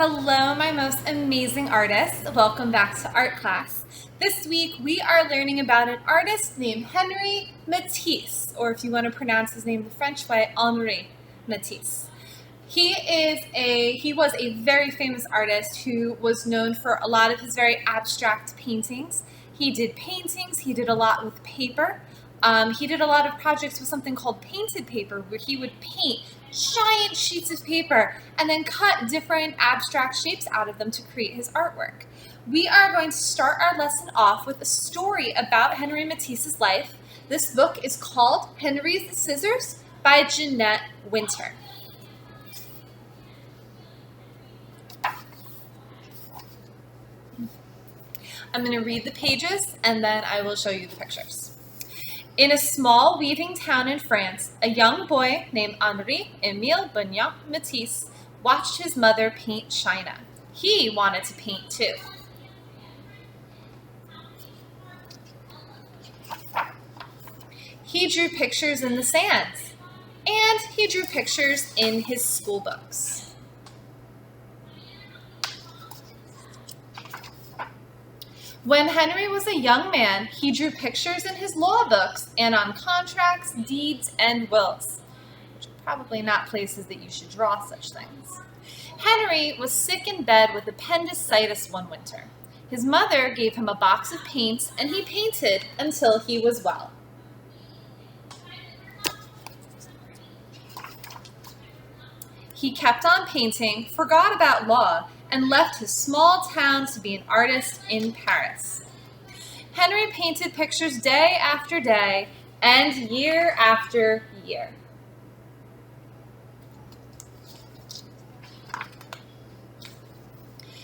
Hello, my most amazing artists. Welcome back to art class. This week we are learning about an artist named Henri Matisse, or if you want to pronounce his name the French way, Henri Matisse. He was a very famous artist who was known for a lot of his very abstract paintings. He did paintings, he did a lot with paper. He did a lot of projects with something called painted paper, where he would paint giant sheets of paper and then cut different abstract shapes out of them to create his artwork. We are going to start our lesson off with a story about Henri Matisse's life. This book is called Henri's Scissors by Jeanette Winter. I'm going to read the pages and then I will show you the pictures. In a small weaving town in France, a young boy named Henri-Émile Benoit Matisse watched his mother paint china. He wanted to paint too. He drew pictures in the sand, and he drew pictures in his school books. When Henri was a young man, he drew pictures in his law books and on contracts, deeds, and wills, which are probably not places that you should draw such things. Henri was sick in bed with appendicitis one winter. His mother gave him a box of paints, and he painted until he was well. He kept on painting, forgot about law, and left his small town to be an artist in Paris. Henri painted pictures day after day and year after year.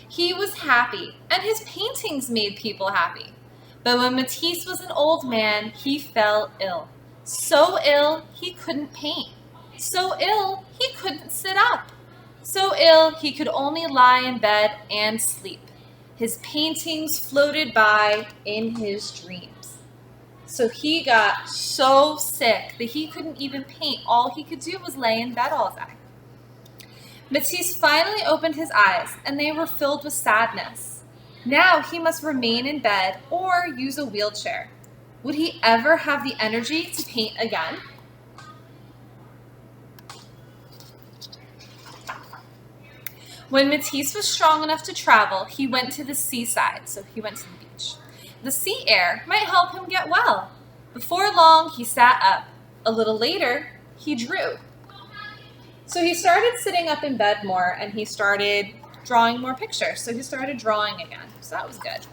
He was happy, and his paintings made people happy. But when Matisse was an old man, he fell ill. So ill, he couldn't paint. So ill, he couldn't sit up. So ill, he could only lie in bed and sleep. His paintings floated by in his dreams. So he got so sick that he couldn't even paint. All he could do was lay in bed all day. Matisse finally opened his eyes, and they were filled with sadness. Now he must remain in bed or use a wheelchair. Would he ever have the energy to paint again? When Matisse was strong enough to travel, he went to the seaside, so he went to the beach. The sea air might help him get well. Before long, he sat up. A little later, he drew. So he started sitting up in bed more, and he started drawing more pictures. So he started drawing again, so that was good.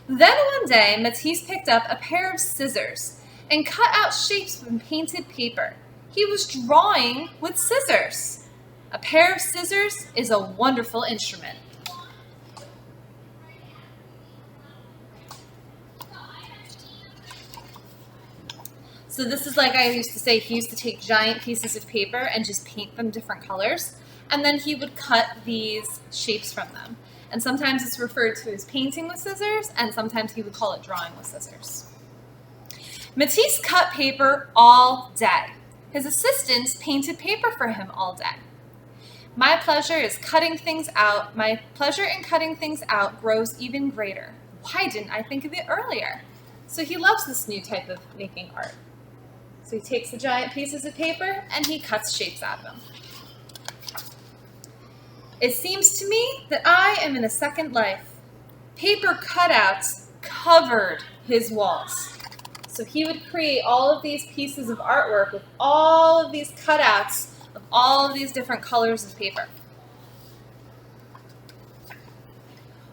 Then one day, Matisse picked up a pair of scissors and cut out shapes from painted paper. He was drawing with scissors. A pair of scissors is a wonderful instrument. So this is like I used to say, he used to take giant pieces of paper and just paint them different colors, and then he would cut these shapes from them. And sometimes it's referred to as painting with scissors, and sometimes he would call it drawing with scissors. Matisse cut paper all day. His assistants painted paper for him all day. My pleasure in cutting things out grows even greater. Why didn't I think of it earlier? So he loves this new type of making art. So he takes the giant pieces of paper and he cuts shapes out of them. It seems to me that I am in a second life. Paper cutouts covered his walls. So he would create all of these pieces of artwork with all of these cutouts of all of these different colors of paper.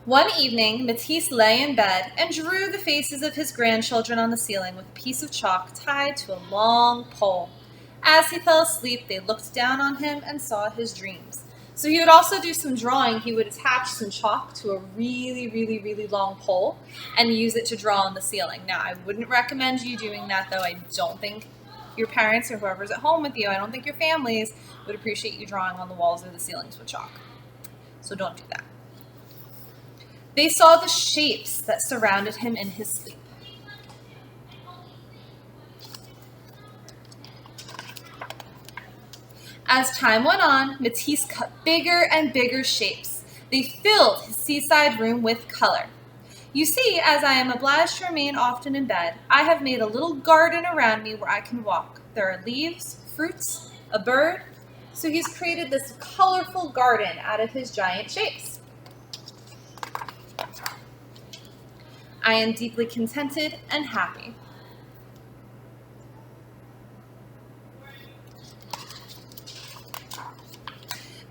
One evening, Matisse lay in bed and drew the faces of his grandchildren on the ceiling with a piece of chalk tied to a long pole. As he fell asleep, they looked down on him and saw his dreams. So he would also do some drawing. He would attach some chalk to a really, really, really long pole and use it to draw on the ceiling. Now, I wouldn't recommend you doing that, though. I don't think your parents or whoever's at home with you, I don't think your families would appreciate you drawing on the walls or the ceilings with chalk. So don't do that. They saw the shapes that surrounded him in his sleep. As time went on, Matisse cut bigger and bigger shapes. They filled his seaside room with color. You see, as I am obliged to remain often in bed, I have made a little garden around me where I can walk. There are leaves, fruits, a bird. So he's created this colorful garden out of his giant shapes. I am deeply contented and happy.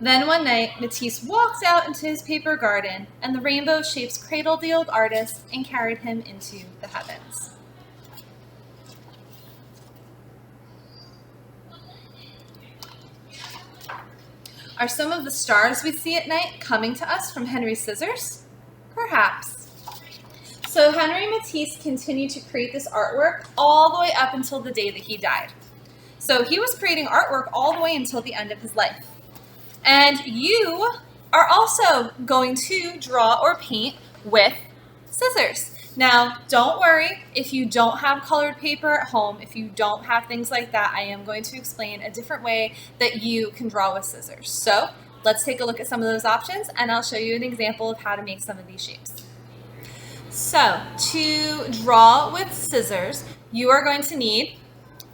Then one night, Matisse walked out into his paper garden, and the rainbow shapes cradled the old artist and carried him into the heavens. Are some of the stars we see at night coming to us from Henri's scissors? Perhaps. So Henri Matisse continued to create this artwork all the way up until the day that he died. So he was creating artwork all the way until the end of his life. And you are also going to draw or paint with scissors. Now, don't worry if you don't have colored paper at home, if you don't have things like that, I am going to explain a different way that you can draw with scissors. So let's take a look at some of those options and I'll show you an example of how to make some of these shapes. So to draw with scissors, you are going to need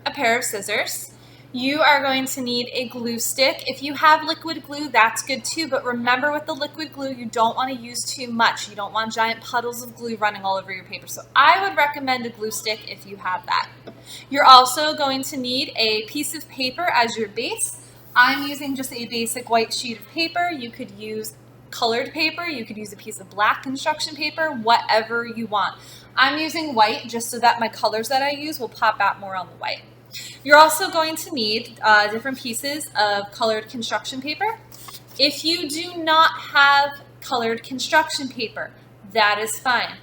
a pair of scissors. You are going to need a glue stick. If you have liquid glue, that's good too, but remember with the liquid glue, you don't want to use too much. You don't want giant puddles of glue running all over your paper. So I would recommend a glue stick if you have that. You're also going to need a piece of paper as your base. I'm using just a basic white sheet of paper. You could use colored paper. You could use a piece of black construction paper, whatever you want. I'm using white just so that my colors that I use will pop out more on the white. You're also going to need different pieces of colored construction paper. If you do not have colored construction paper, that is fine.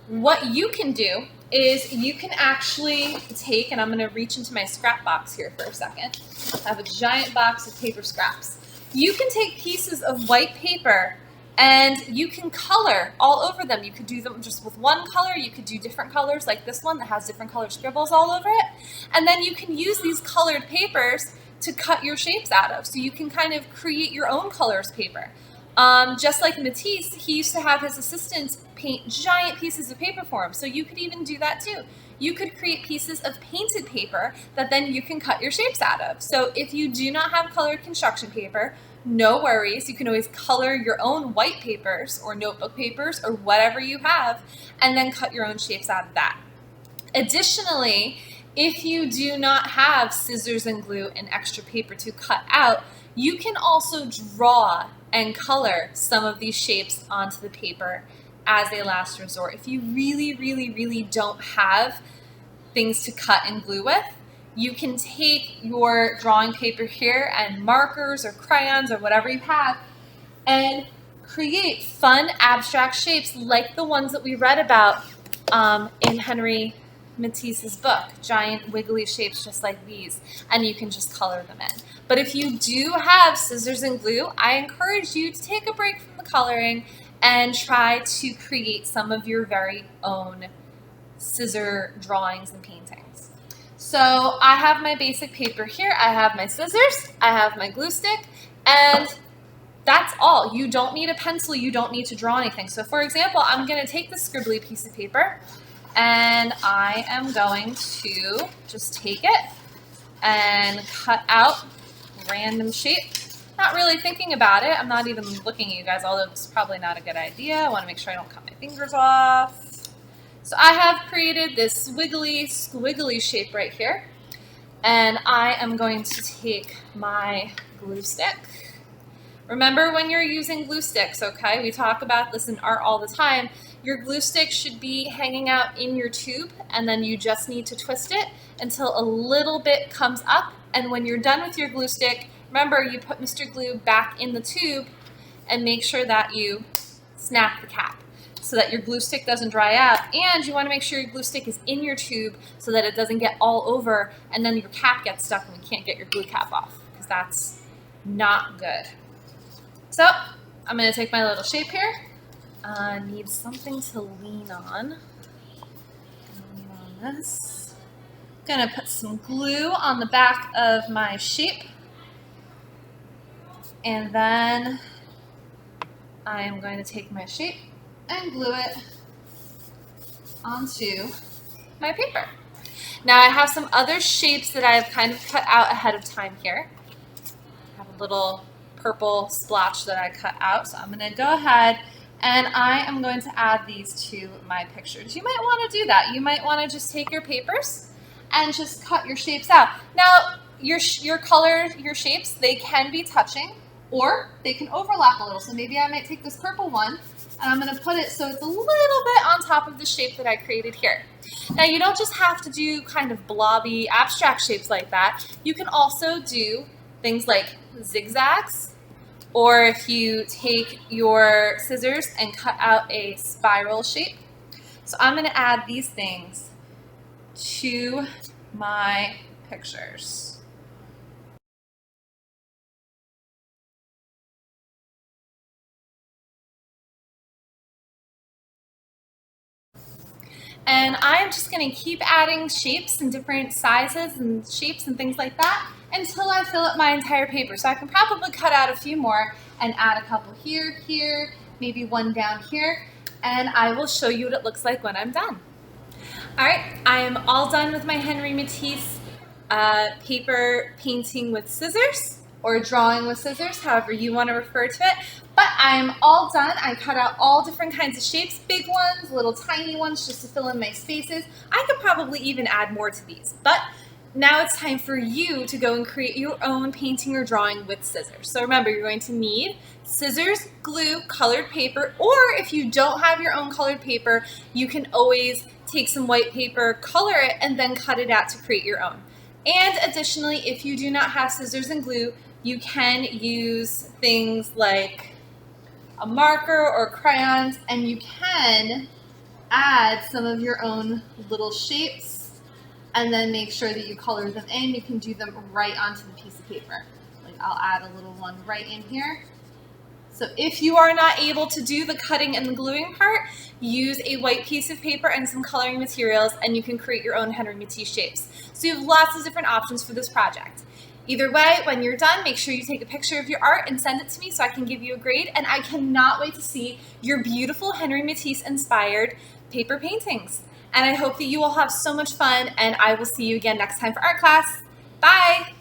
What you can do is you can actually take, and I'm going to reach into my scrap box here for a second. I have a giant box of paper scraps. You can take pieces of white paper and you can color all over them. You could do them just with one color. You could do different colors like this one that has different color scribbles all over it. And then you can use these colored papers to cut your shapes out of. So you can kind of create your own colors paper. Just like Matisse, he used to have his assistants paint giant pieces of paper for him. So you could even do that too. You could create pieces of painted paper that then you can cut your shapes out of. So if you do not have colored construction paper, no worries. You can always color your own white papers or notebook papers or whatever you have and then cut your own shapes out of that. Additionally, if you do not have scissors and glue and extra paper to cut out, you can also draw and color some of these shapes onto the paper as a last resort. If you really don't have things to cut and glue with, you can take your drawing paper here and markers or crayons or whatever you have and create fun abstract shapes like the ones that we read about in Henri Matisse's book, giant wiggly shapes just like these, and you can just color them in. But if you do have scissors and glue, I encourage you to take a break from the coloring and try to create some of your very own scissor drawings and paintings. So I have my basic paper here, I have my scissors, I have my glue stick, and that's all. You don't need a pencil, you don't need to draw anything. So for example, I'm going to take this scribbly piece of paper and I am going to just take it and cut out random shape. Not really thinking about it. I'm not even looking at you guys, although it's probably not a good idea. I want to make sure I don't cut my fingers off. So I have created this wiggly, squiggly shape right here. And I am going to take my glue stick. Remember when you're using glue sticks, okay? We talk about this in art all the time. Your glue stick should be hanging out in your tube, and then you just need to twist it until a little bit comes up. And when you're done with your glue stick, remember you put Mr. Glue back in the tube and make sure that you snap the cap so that your glue stick doesn't dry out, and you want to make sure your glue stick is in your tube so that it doesn't get all over and then your cap gets stuck and you can't get your glue cap off, because that's not good. So I'm going to take my little shape here. I need something to lean on. Lean on this. I'm going to put some glue on the back of my shape. And then I am going to take my shape and glue it onto my paper. Now I have some other shapes that I've kind of cut out ahead of time here. I have a little purple splotch that I cut out, so I'm going to go ahead and I am going to add these to my pictures. You might want to do that. You might want to just take your papers and just cut your shapes out. Now, your colors, your shapes, they can be touching or they can overlap a little. So maybe I might take this purple one and I'm going to put it so it's a little bit on top of the shape that I created here. Now, you don't just have to do kind of blobby, abstract shapes like that. You can also do things like zigzags, or if you take your scissors and cut out a spiral shape. So I'm going to add these things to my pictures. And I'm just going to keep adding shapes and different sizes and shapes and things like that until I fill up my entire paper. So I can probably cut out a few more and add a couple here, here, maybe one down here, and I will show you what it looks like when I'm done. All right, I am all done with my Henri Matisse paper painting with scissors, or drawing with scissors, however you want to refer to it. But I'm all done. I cut out all different kinds of shapes, big ones, little tiny ones, just to fill in my spaces. I could probably even add more to these, but now it's time for you to go and create your own painting or drawing with scissors. So remember, you're going to need scissors, glue, colored paper, or if you don't have your own colored paper, you can always take some white paper, color it, and then cut it out to create your own. And additionally, if you do not have scissors and glue, you can use things like a marker or crayons, and you can add some of your own little shapes and then make sure that you color them in. You can do them right onto the piece of paper. Like I'll add a little one right in here. So if you are not able to do the cutting and the gluing part, use a white piece of paper and some coloring materials and you can create your own Henri Matisse shapes. So you have lots of different options for this project. Either way, when you're done, make sure you take a picture of your art and send it to me so I can give you a grade, and I cannot wait to see your beautiful Henri Matisse inspired paper paintings. And I hope that you will have so much fun, and I will see you again next time for art class. Bye!